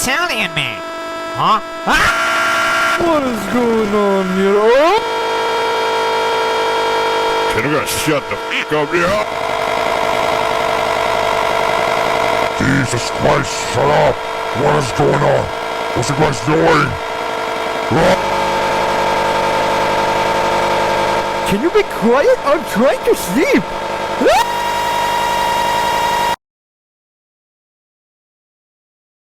Italian man. Huh? Ah! What is going on here? Oh! Can you guys shut the f*** up here? Jesus Christ, shut up! What is going on? What's you guys doing? Can you be quiet? I'm trying to sleep.